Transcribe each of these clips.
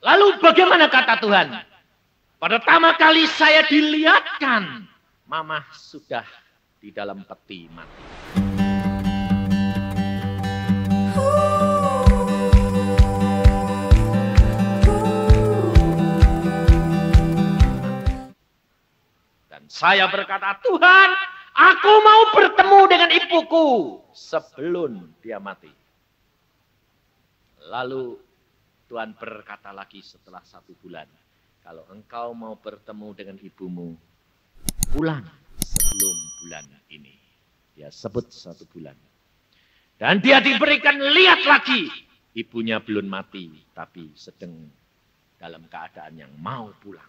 Lalu bagaimana kata Tuhan? Pada pertama kali saya dilihatkan, Mama sudah di dalam peti mati. Dan saya berkata, Tuhan, aku mau bertemu dengan ibuku sebelum dia mati. Lalu Tuhan berkata lagi setelah 1 bulan, kalau engkau mau bertemu dengan ibumu, pulang sebelum bulan ini. Dia sebut 1 bulan. Dan dia diberikan lihat lagi, ibunya belum mati, tapi sedang dalam keadaan yang mau pulang.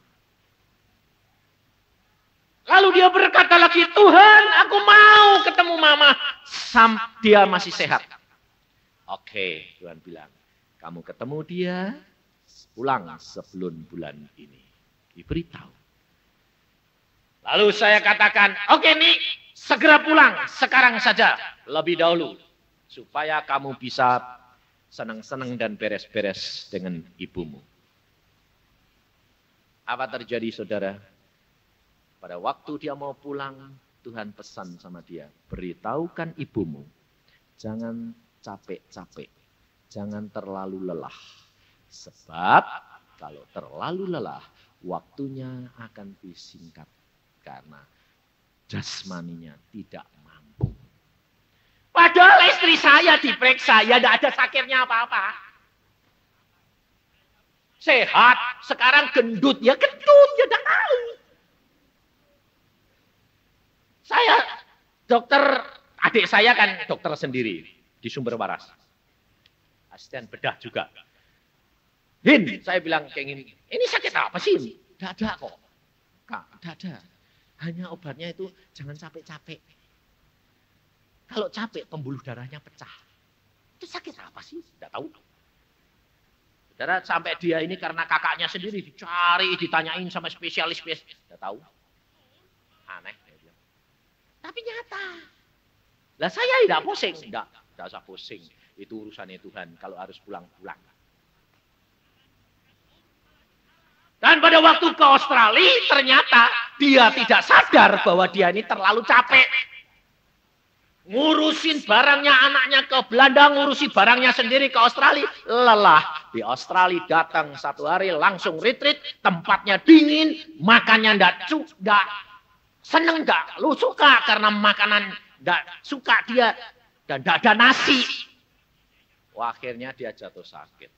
Lalu dia berkata lagi, Tuhan, aku mau ketemu Mama. Dia masih sehat. Oke, Tuhan bilang, kamu ketemu dia, pulang sebelum bulan ini. Diberitahu. Lalu saya katakan, oke nih, segera pulang, sekarang saja, lebih dahulu. Supaya kamu bisa senang-senang dan beres-beres dengan ibumu. Apa terjadi, saudara? Pada waktu dia mau pulang, Tuhan pesan sama dia, beritahukan ibumu, jangan capek-capek, jangan terlalu lelah. Sebab kalau terlalu lelah, waktunya akan disingkat karena jasmaninya tidak mampu. Padahal istri saya diperiksa, ya tidak ada sakitnya apa-apa. Sehat, sekarang gendut, ya tidak tahu. Saya, dokter, adik saya kan dokter sendiri di Sumber Waras. Asisten bedah juga. Hin, saya bilang kayak gini, ini sakit apa sih? Tidak ada kok. Kak, tidak ada. Hanya obatnya itu jangan capek-capek. Kalau capek, pembuluh darahnya pecah. Itu sakit apa sih? Tidak tahu. Saudara, sampai dia ini karena kakaknya sendiri dicari, ditanyain sama spesialis. Tidak tahu. Aneh. Dia bilang. Tapi nyata. Lah saya tidak pusing. Tidak usah pusing. Itu urusannya Tuhan. Kalau harus pulang-pulang. Dan pada waktu ke Australia, ternyata dia tidak sadar bahwa dia ini terlalu capek. Ngurusin barangnya anaknya ke Belanda, ngurusi barangnya sendiri ke Australia. Lelah. Di Australia datang 1 hari langsung retreat, tempatnya dingin, makannya enggak seneng enggak. Lu suka karena makanan enggak suka dia dan enggak ada nasi. Wah, akhirnya dia jatuh sakit.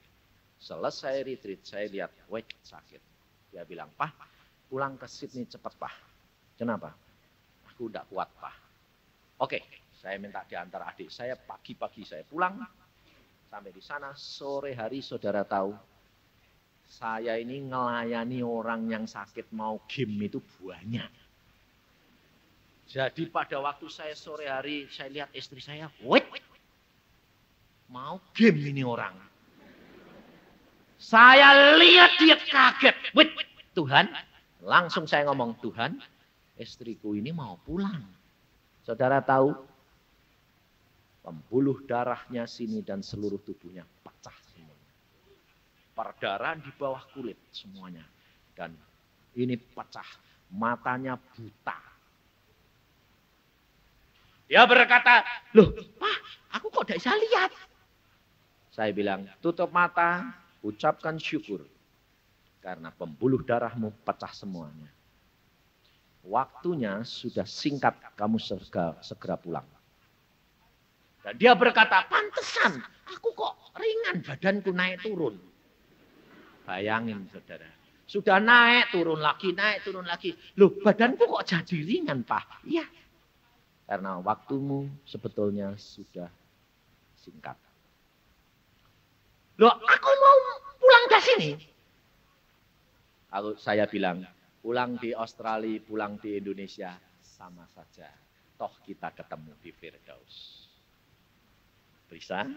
Selesai retreat, saya lihat, sakit. Dia bilang, Pak, pulang ke Sydney cepat, Pak. Kenapa? Aku udah kuat, Pak. Oke, saya minta diantar adik saya, pagi-pagi saya pulang. Sampai di sana, sore hari saudara tahu, saya ini ngelayani orang yang sakit mau game itu banyak. Jadi pada waktu saya sore hari, saya lihat istri saya, mau game ini orang. Saya lihat dia kaget. Tuhan, langsung saya ngomong, Tuhan, istriku ini mau pulang. Saudara tahu, pembuluh darahnya sini dan seluruh tubuhnya pecah semuanya. Perdarahan di bawah kulit semuanya. Dan ini pecah, matanya buta. Dia berkata, loh Pak, aku kok tidak bisa lihat. Saya bilang, tutup mata, ucapkan syukur. Karena pembuluh darahmu pecah semuanya. Waktunya sudah singkat, kamu segera pulang. Dan dia berkata, pantesan, aku kok ringan, badanku naik turun. Bayangin saudara, sudah naik turun lagi. Loh badanku kok jadi ringan Pak? Iya, karena waktumu sebetulnya sudah singkat. Loh aku mau pulang ke sini. Saya bilang, pulang di Australia, pulang di Indonesia, sama saja. Toh kita ketemu di Firdaus. Bisa?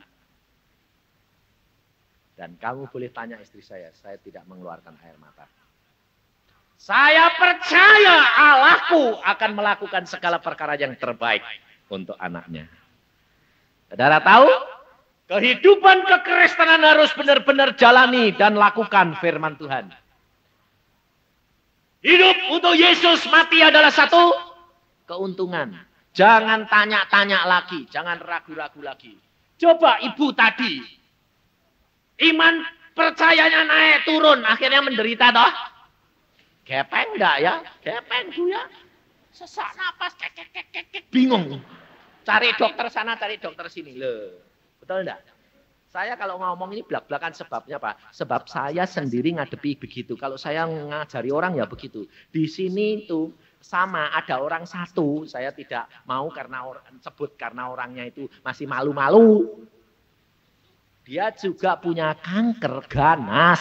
Dan kamu boleh tanya istri saya tidak mengeluarkan air mata. Saya percaya Allahku akan melakukan segala perkara yang terbaik untuk anaknya. Saudara tahu? Kehidupan kekristenan harus benar-benar jalani dan lakukan firman Tuhan. Hidup untuk Yesus, mati adalah satu keuntungan. Jangan tanya-tanya lagi, jangan ragu-ragu lagi. Coba ibu tadi, iman percayanya naik turun, akhirnya menderita toh. Gepeng enggak ya? Gepeng Bu ya. Sesak napas, bingung. Cari dokter sana, cari dokter sini. Loh, betul enggak? Saya kalau ngomong ini belak-belakan sebabnya Pak. Sebab saya sendiri ngadepi begitu. Kalau saya ngajari orang ya begitu. Di sini itu sama, ada orang satu. Saya tidak mau karena sebut karena orangnya itu masih malu-malu. Dia juga punya kanker ganas.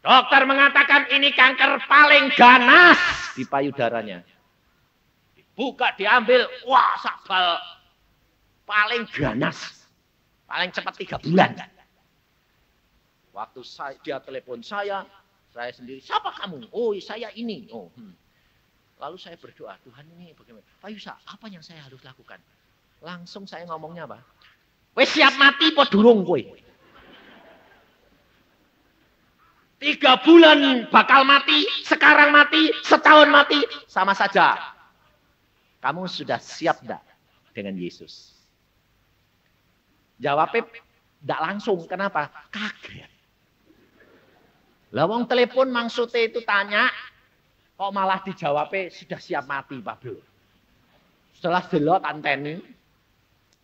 Dokter mengatakan ini kanker paling ganas di payudaranya. Buka diambil, wah sakbal. Paling ganas, paling cepat 3 bulan. Waktu dia telepon saya sendiri, siapa kamu? Oh saya ini. Oh, Lalu saya berdoa, Tuhan ini bagaimana? Pak Yusa, apa yang saya harus lakukan? Langsung saya ngomongnya apa? Wes siap mati po durung kowe. 3 bulan bakal mati, sekarang mati, setahun mati, sama saja. Kamu sudah siap enggak dengan Yesus? Jawabnya tidak langsung. Kenapa? Kaget. Lah wong telepon maksudnya itu tanya, kok malah dijawabnya sudah siap mati Pak Bro. Setelah delok anteni,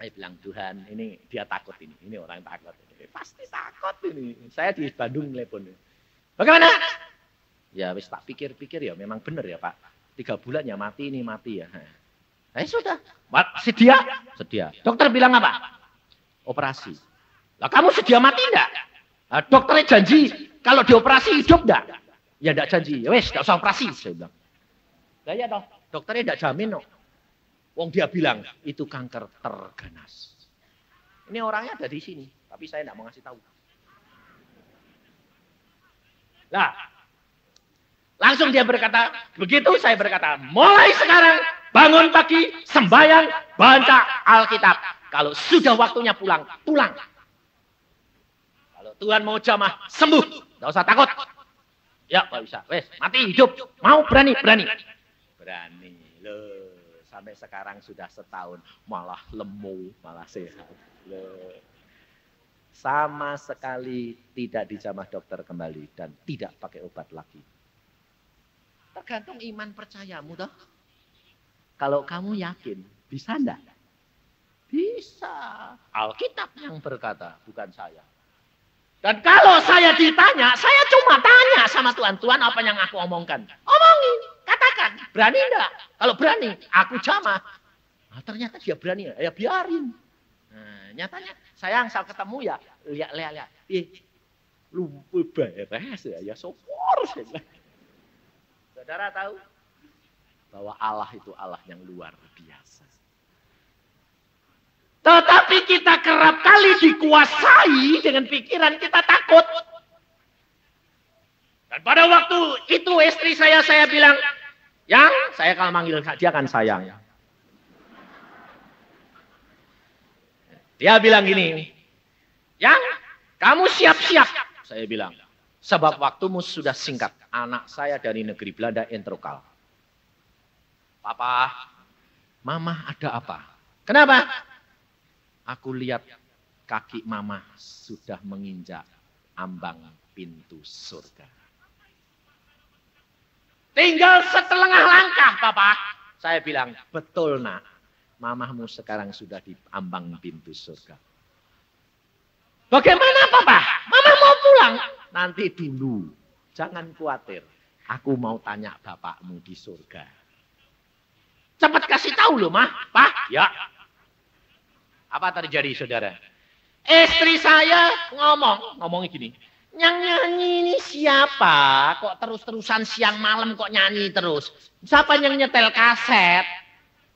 saya bilang Tuhan ini dia takut ini. Ini orang takut. Pasti takut ini. Saya di Bandung telepon. Bagaimana? Ya wis tak pikir-pikir ya memang benar ya Pak. 3 bulan ya mati ini mati ya. Sudah. Sedia? Sedia. Dokter bilang apa? Operasi. Lah kamu sedia mati enggak? Nah, dokternya janji kalau dioperasi hidup enggak? Ya enggak janji. Ya wes, enggak usah operasi, saya bilang. Lah ya toh, dokternya enggak jamin kok. Wong dia bilang itu kanker terganas. Ini orangnya ada di sini, tapi saya enggak mau ngasih tahu. Lah, langsung dia berkata, begitu saya berkata, mulai sekarang bangun pagi, sembahyang, baca Alkitab. Kalau sudah waktunya pulang, pulang. Kalau Tuhan mau jamah, sembuh. Tidak usah takut. Ya, Pak bisa. Wes, mati hidup. Mau berani, berani. Berani. Loh, sampai sekarang sudah setahun. Malah lemu, malah sehat. Loh. Sama sekali tidak dijamah dokter kembali. Dan tidak pakai obat lagi. Tergantung iman percayamu toh. Kalau kamu yakin, bisa enggak? Bisa. Alkitab yang berkata, bukan saya. Dan kalau saya ditanya, saya cuma tanya sama Tuhan. Tuhan apa yang aku omongkan? Omongin, katakan. Berani enggak? Kalau berani, aku jamah. Nah, ternyata dia berani, ya biarin. Nah, nyatanya, sayang saya ketemu ya, lihat. Lupa beres ya sopor. Saudara tahu bahwa Allah itu Allah yang luar biasa. Tetapi kita kerap kali dikuasai dengan pikiran kita takut. Dan pada waktu itu istri saya bilang, yang saya kalau manggil dia kan sayang. Dia bilang gini, yang kamu siap-siap. Saya bilang, sebab waktumu sudah singkat. Anak saya dari negeri Belanda entrokal. Papa, mama ada apa? Kenapa? Aku lihat kaki mama sudah menginjak ambang pintu surga. Tinggal setengah langkah, Papa. Saya bilang, betul nak. Mamahmu sekarang sudah di ambang pintu surga. Bagaimana, Papa? Mama mau pulang. Nanti dulu. Jangan khawatir. Aku mau tanya bapakmu di surga. Cepat kasih tahu loh, Mah. Pak, ya. Apa terjadi, saudara? Istri saya ngomong gini. Yang nyanyi ini siapa? Kok terus-terusan siang malam kok nyanyi terus? Siapa yang nyetel kaset?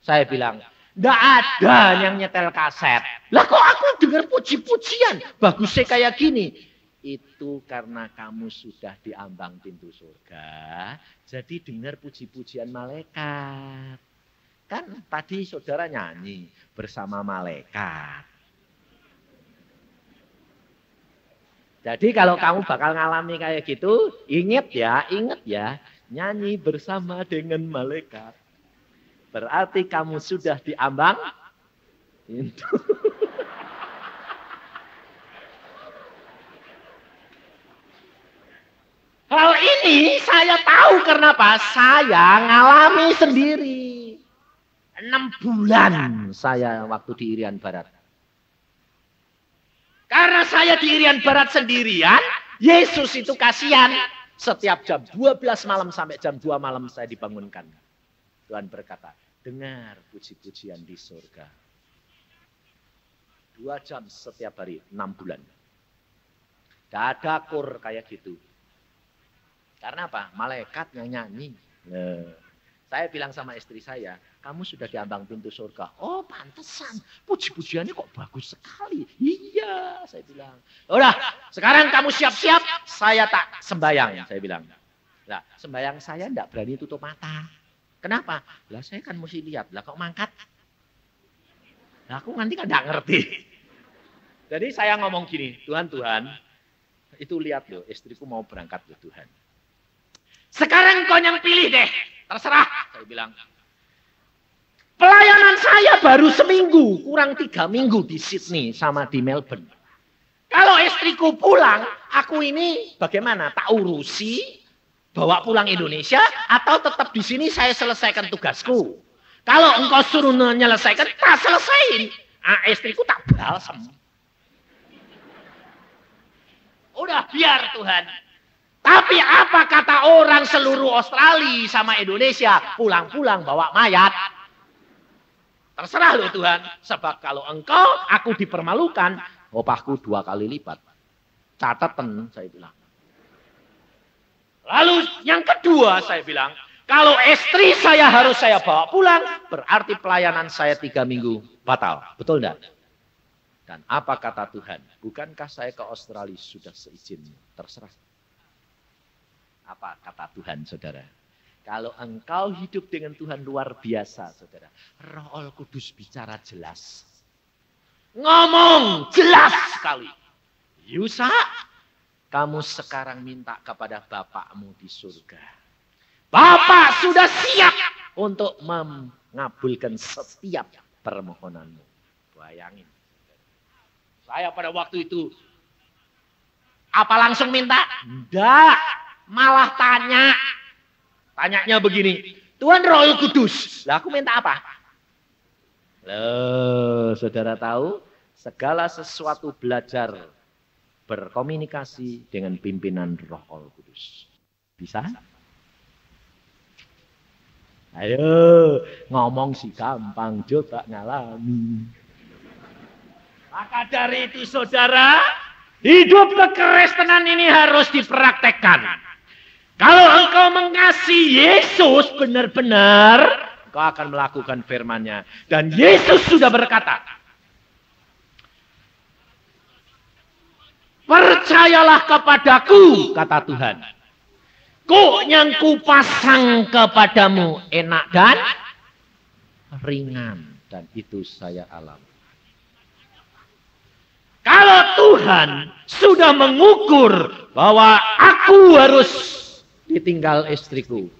Saya bilang, enggak ada yang nyetel kaset. Lah kok aku dengar puji-pujian? Bagusnya kayak gini. Itu karena kamu sudah di ambang pintu surga. Jadi dengar puji-pujian malaikat. Kan tadi saudara nyanyi bersama malaikat. Jadi kalau kamu bakal ngalami kayak gitu, ingat ya, nyanyi bersama dengan malaikat. Berarti kamu sudah diambang pintu. Hal ini saya tahu kenapa saya ngalami sendiri. 6 bulan saya waktu di Irian Barat. Karena saya di Irian Barat sendirian, Yesus itu kasihan. Setiap jam 12 malam sampai jam 2 malam saya dibangunkan. Tuhan berkata, dengar puji-pujian di surga. 2 jam setiap hari, 6 bulan. Dadakur kayak gitu. Karena apa? Malaikat yang nyanyi. Saya bilang sama istri saya, kamu sudah diambang pintu surga. Oh pantesan, puji-pujiannya kok bagus sekali. Iya, saya bilang. Udah, sekarang kamu siap-siap, saya tak sembayang, saya bilang. Nah, sembayang saya enggak berani tutup mata. Kenapa? Lah saya kan mesti lihat, lah kok mangkat? Lah aku nanti kan enggak ngerti. Jadi saya ngomong gini, Tuhan, itu lihat loh, istriku mau berangkat loh Tuhan. Sekarang kau yang pilih deh, terserah, saya bilang. Pelayanan saya baru seminggu, kurang 3 minggu di Sydney sama di Melbourne. Kalau istriku pulang, aku ini bagaimana? Tak urusi, bawa pulang Indonesia, atau tetap di sini saya selesaikan tugasku. Kalau engkau suruh menyelesaikan, tak selesaiin. Istriku tak balsam. Udah biar Tuhan. Tapi apa kata orang seluruh Australia sama Indonesia, pulang-pulang bawa mayat? Terserah loh Tuhan, sebab kalau engkau, aku dipermalukan, opahku 2 kali lipat. Catatan, saya bilang. Lalu yang kedua saya bilang, kalau istri saya harus saya bawa pulang, berarti pelayanan saya 3 minggu batal. Betul enggak? Dan apa kata Tuhan? Bukankah saya ke Australia sudah seizinnya? Terserah. Apa kata Tuhan, saudara? Kalau engkau hidup dengan Tuhan luar biasa, saudara. Roh Kudus bicara jelas. Ngomong jelas sekali. Yusa, kamu sekarang minta kepada Bapakmu di surga. Bapak sudah siap untuk mengabulkan setiap permohonanmu. Bayangin. Saya pada waktu itu, apa langsung minta? Enggak, malah tanya. Tanyanya begini, Tuhan Roh Kudus, lah aku minta apa? Loh, saudara tahu, segala sesuatu belajar berkomunikasi dengan pimpinan Roh Kudus. Bisa? Ayo, ngomong sih gampang, coba ngalami. Maka dari itu saudara, hidup kekristenan ini harus dipraktekkan. Kalau engkau mengasihi Yesus benar-benar, engkau akan melakukan firman-Nya. Dan Yesus sudah berkata, percayalah kepadaku, kata Tuhan. Kuk yang kupasang kepadamu enak dan ringan. Dan itu saya alami. Kalau Tuhan sudah mengukur bahwa aku harus ditinggal istriku,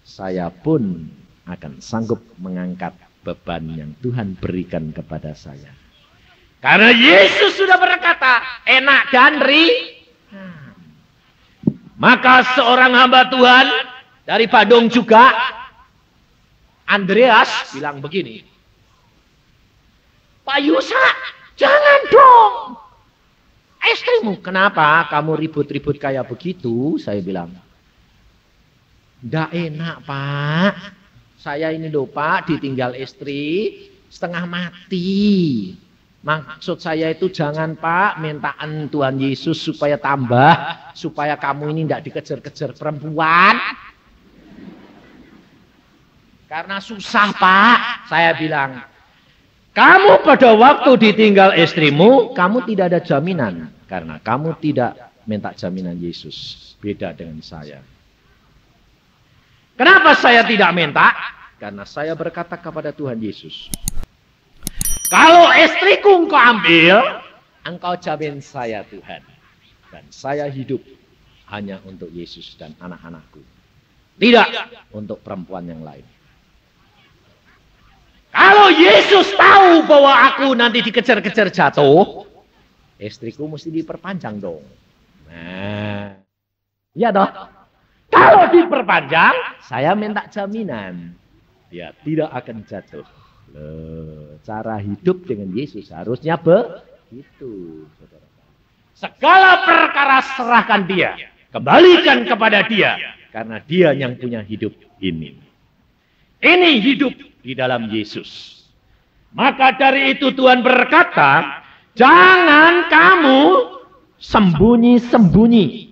saya pun akan sanggup mengangkat beban yang Tuhan berikan kepada saya. Karena Yesus sudah berkata, enak dan ringan. Maka seorang hamba Tuhan dari Bandung juga, Andreas, bilang begini, Pak Yusa, jangan dong. Istrimu, kenapa kamu ribut-ribut kayak begitu? Saya bilang, nggak enak Pak. Saya ini loh Pak, ditinggal istri, setengah mati. Maksud saya itu jangan Pak, mintaan Tuhan Yesus supaya tambah, supaya kamu ini nggak dikejar-kejar perempuan. Karena susah Pak, saya bilang. Kamu pada waktu ditinggal istrimu, kamu tidak ada jaminan. Karena kamu tidak minta jaminan Yesus. Beda dengan saya. Kenapa saya tidak minta? Karena saya berkata kepada Tuhan Yesus, kalau istriku engkau ambil, engkau jamin saya Tuhan. Dan saya hidup hanya untuk Yesus dan anak-anakku. Tidak untuk perempuan yang lain. Kalau Yesus tahu bahwa aku nanti dikejar-kejar jatuh, istriku mesti diperpanjang dong. Nah, iya dong. Kalau diperpanjang, saya minta jaminan. Dia tidak akan jatuh. Loh, cara hidup dengan Yesus harusnya begitu, saudara. Segala perkara serahkan dia, kembalikan kepada dia, karena dia yang punya hidup ini. Ini hidup di dalam Yesus. Maka dari itu Tuhan berkata, jangan kamu sembunyi-sembunyi.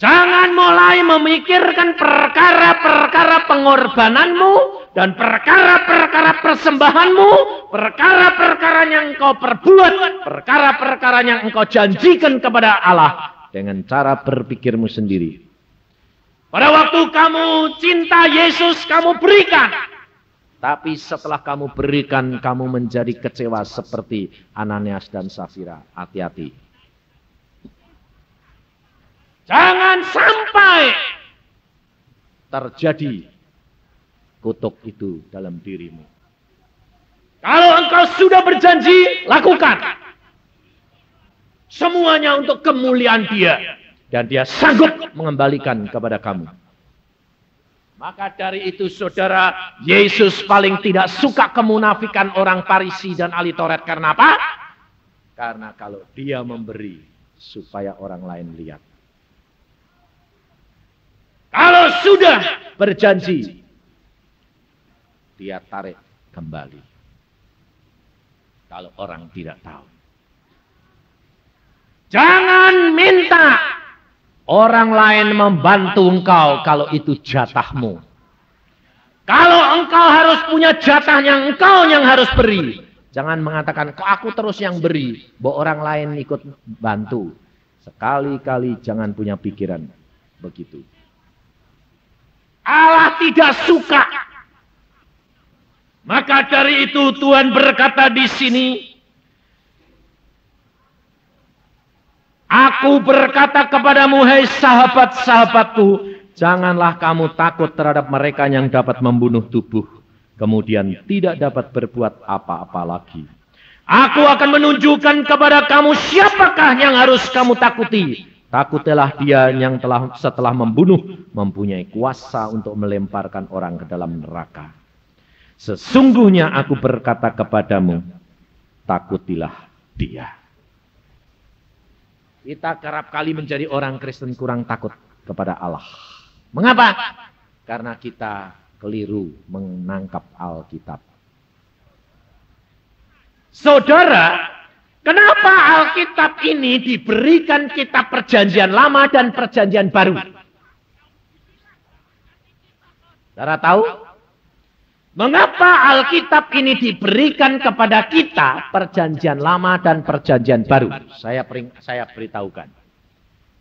Jangan mulai memikirkan perkara-perkara pengorbananmu dan perkara-perkara persembahanmu, perkara-perkara yang engkau perbuat, perkara-perkara yang engkau janjikan kepada Allah dengan cara berpikirmu sendiri. Pada waktu kamu cinta Yesus, kamu berikan. Tapi setelah kamu berikan, kamu menjadi kecewa seperti Ananias dan Safira. Hati-hati. Jangan sampai terjadi kutuk itu dalam dirimu. Kalau engkau sudah berjanji, lakukan. Semuanya untuk kemuliaan dia. Dan dia sanggup mengembalikan kepada kamu. Maka dari itu saudara, Yesus paling tidak suka kemunafikan orang Farisi dan ahli Taurat. Karena apa? Karena kalau dia memberi supaya orang lain lihat. Kalau sudah berjanji, dia tarik kembali. Kalau orang tidak tahu. Jangan minta orang lain membantu engkau kalau itu jatahmu. Kalau engkau harus punya jatahnya, engkau yang harus beri. Jangan mengatakan, kok aku terus yang beri, bahwa orang lain ikut bantu. Sekali-kali jangan punya pikiran begitu. Allah tidak suka. Maka dari itu Tuhan berkata di sini, aku berkata kepadamu, hai sahabat-sahabatku, janganlah kamu takut terhadap mereka yang dapat membunuh tubuh, kemudian tidak dapat berbuat apa-apa lagi. Aku akan menunjukkan kepada kamu siapakah yang harus kamu takuti. Takutilah dia yang setelah membunuh mempunyai kuasa untuk melemparkan orang ke dalam neraka. Sesungguhnya aku berkata kepadamu, takutilah dia. Kita kerap kali menjadi orang Kristen kurang takut kepada Allah. Mengapa? Karena kita keliru menangkap Alkitab. Saudara, kenapa Alkitab ini diberikan kitab perjanjian lama dan perjanjian baru? Saudara tahu? Mengapa Alkitab ini diberikan kepada kita perjanjian lama dan perjanjian baru? Saya beritahukan.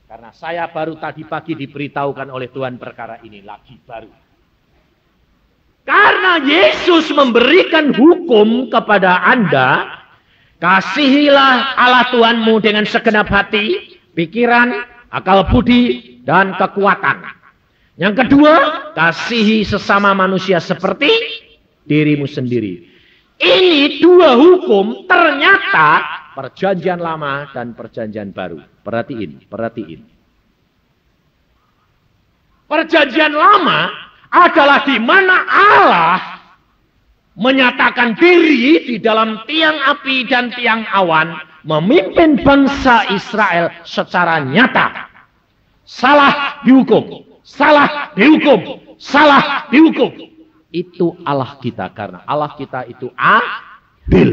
Karena saya baru tadi pagi diberitahukan oleh Tuhan perkara ini lagi baru. Karena Yesus memberikan hukum kepada Anda, kasihilah Allah Tuhanmu dengan segenap hati, pikiran, akal budi, dan kekuatan. Yang kedua, kasihi sesama manusia seperti dirimu sendiri. Ini dua hukum ternyata perjanjian lama dan perjanjian baru. Perhatiin. Perjanjian lama adalah di mana Allah menyatakan diri di dalam tiang api dan tiang awan, memimpin bangsa Israel secara nyata. Salah dihukum. Salah dihukum, salah dihukum. Itu Allah kita, karena Allah kita itu adil.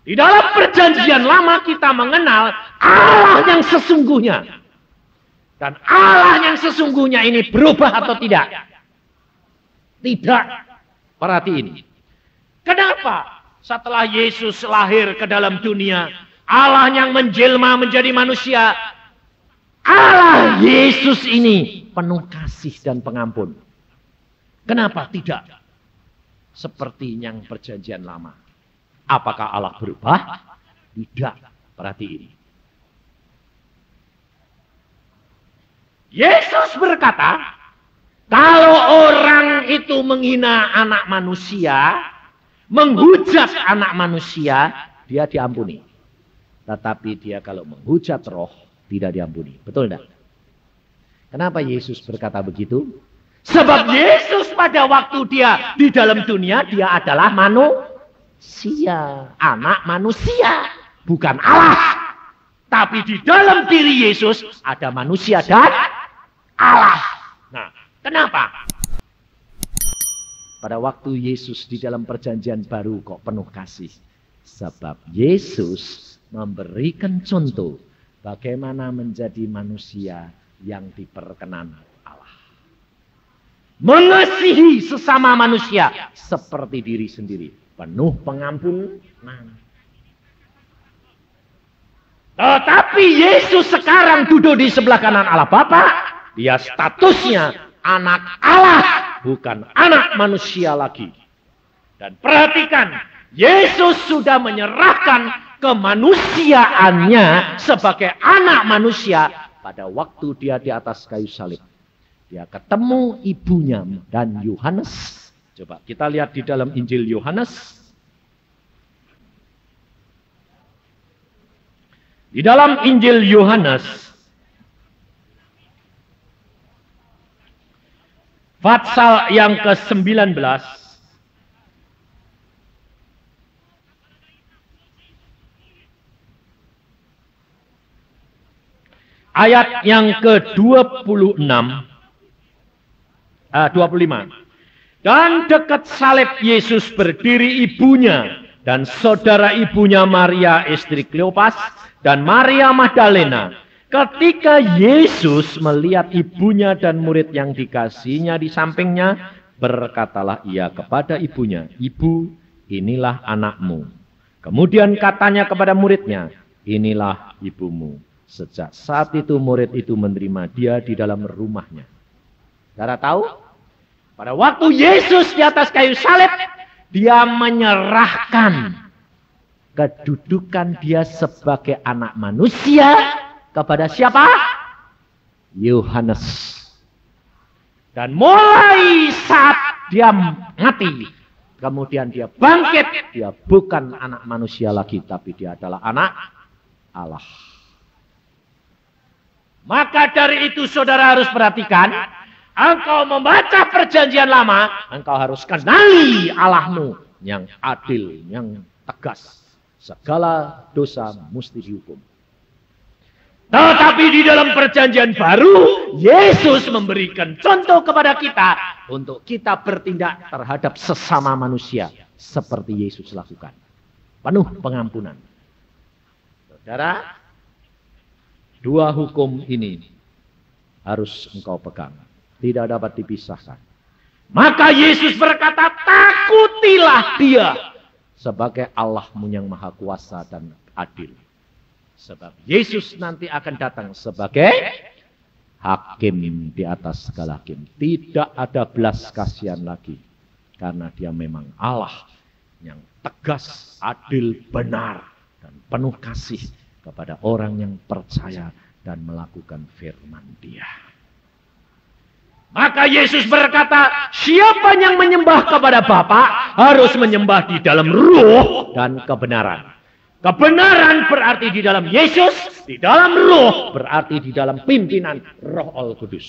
Di dalam perjanjian lama kita mengenal Allah yang sesungguhnya. Dan Allah yang sesungguhnya ini berubah atau tidak? Tidak. Perhatiin. Kenapa setelah Yesus lahir ke dalam dunia, Allah yang menjelma menjadi manusia Allah Yesus ini penuh kasih dan pengampun. Kenapa tidak seperti yang perjanjian lama? Apakah Allah berubah? Tidak. Perhatiin. Yesus berkata, kalau orang itu menghina anak manusia, menghujat anak manusia, dia diampuni. Tetapi dia kalau menghujat roh, tidak diampuni. Betul tidak? Kenapa Yesus berkata begitu? Sebab Yesus pada waktu dia di dalam dunia, dia adalah manusia. Anak manusia. Bukan Allah. Tapi di dalam diri Yesus ada manusia dan Allah. Nah, kenapa? Pada waktu Yesus di dalam perjanjian baru kok penuh kasih. Sebab Yesus memberikan contoh bagaimana menjadi manusia yang diperkenan Allah. Mengasihi sesama manusia seperti diri sendiri. Penuh pengampunan. Tetapi Yesus sekarang duduk di sebelah kanan Allah Bapa. Dia statusnya anak Allah, bukan anak manusia lagi. Dan perhatikan, Yesus sudah menyerahkan kemanusiaannya sebagai anak manusia pada waktu dia di atas kayu salib. Dia ketemu ibunya dan Yohanes. Coba kita lihat di dalam Injil Yohanes. Di dalam Injil Yohanes pasal yang ke-19 ayat yang ke-26 25. Dan dekat salib Yesus berdiri ibunya dan saudara ibunya Maria istri Kleopas dan Maria Magdalena. Ketika Yesus melihat ibunya dan murid yang dikasihnya di sampingnya, berkatalah ia kepada ibunya, "Ibu, inilah anakmu." Kemudian katanya kepada muridnya, "Inilah ibumu." Sejak saat itu murid itu menerima dia di dalam rumahnya. Saudara tahu? Pada waktu Yesus di atas kayu salib, dia menyerahkan kedudukan dia sebagai anak manusia kepada siapa? Yohanes. Dan mulai saat dia mati, kemudian dia bangkit, dia bukan anak manusia lagi, tapi dia adalah anak Allah. Maka dari itu saudara harus perhatikan, engkau membaca perjanjian lama, engkau harus kenali Allahmu yang adil, yang tegas. Segala dosa mesti dihukum. Tetapi di dalam perjanjian baru, Yesus memberikan contoh kepada kita untuk kita bertindak terhadap sesama manusia seperti Yesus lakukan. Penuh pengampunan. Saudara, dua hukum ini harus engkau pegang. Tidak dapat dipisahkan. Maka Yesus berkata, takutilah dia sebagai Allahmu yang maha kuasa dan adil. Sebab Yesus nanti akan datang sebagai hakim di atas segala hakim. Tidak ada belas kasihan lagi. Karena dia memang Allah yang tegas, adil, benar, dan penuh kasih kepada orang yang percaya dan melakukan firman dia. Maka Yesus berkata, siapa yang menyembah kepada Bapa harus menyembah di dalam ruh dan kebenaran. Kebenaran berarti di dalam Yesus, di dalam ruh berarti di dalam pimpinan Roh Al-Kudus.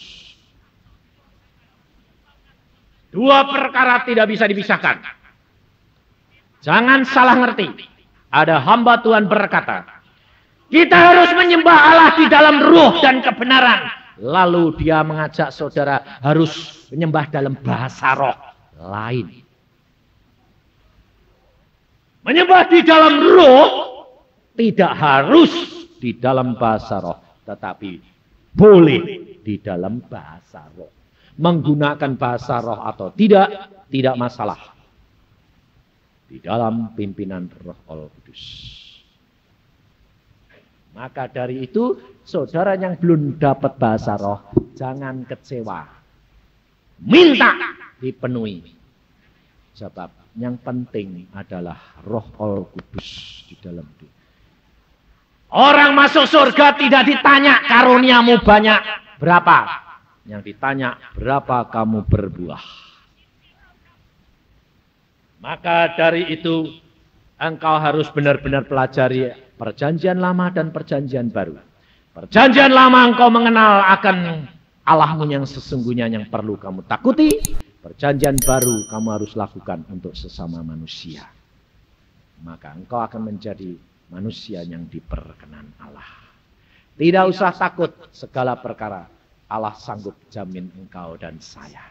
Dua perkara tidak bisa dipisahkan. Jangan salah ngerti. Ada hamba Tuhan berkata, kita harus menyembah Allah di dalam ruh dan kebenaran. Lalu dia mengajak saudara harus menyembah dalam bahasa roh lain. Menyembah di dalam roh tidak harus di dalam bahasa roh, tetapi boleh di dalam bahasa roh. Menggunakan bahasa roh atau tidak masalah. Di dalam pimpinan Roh Al-Kudus. Maka dari itu, saudara yang belum dapat bahasa roh, jangan kecewa. Minta dipenuhi. Sebab yang penting adalah Roh Al-Kudus di dalam diri. Orang masuk surga tidak ditanya karuniamu banyak berapa. Yang ditanya berapa kamu berbuah. Maka dari itu engkau harus benar-benar pelajari perjanjian lama dan perjanjian baru. Perjanjian lama engkau mengenal akan Allahmu yang sesungguhnya yang perlu kamu takuti. Perjanjian baru kamu harus lakukan untuk sesama manusia. Maka engkau akan menjadi manusia yang diperkenan Allah. Tidak usah takut segala perkara. Allah sanggup jamin engkau dan saya.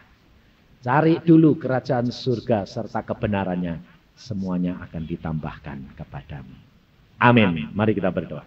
Cari dulu kerajaan surga serta kebenarannya. Semuanya akan ditambahkan kepadamu. Amin. Mari kita berdoa.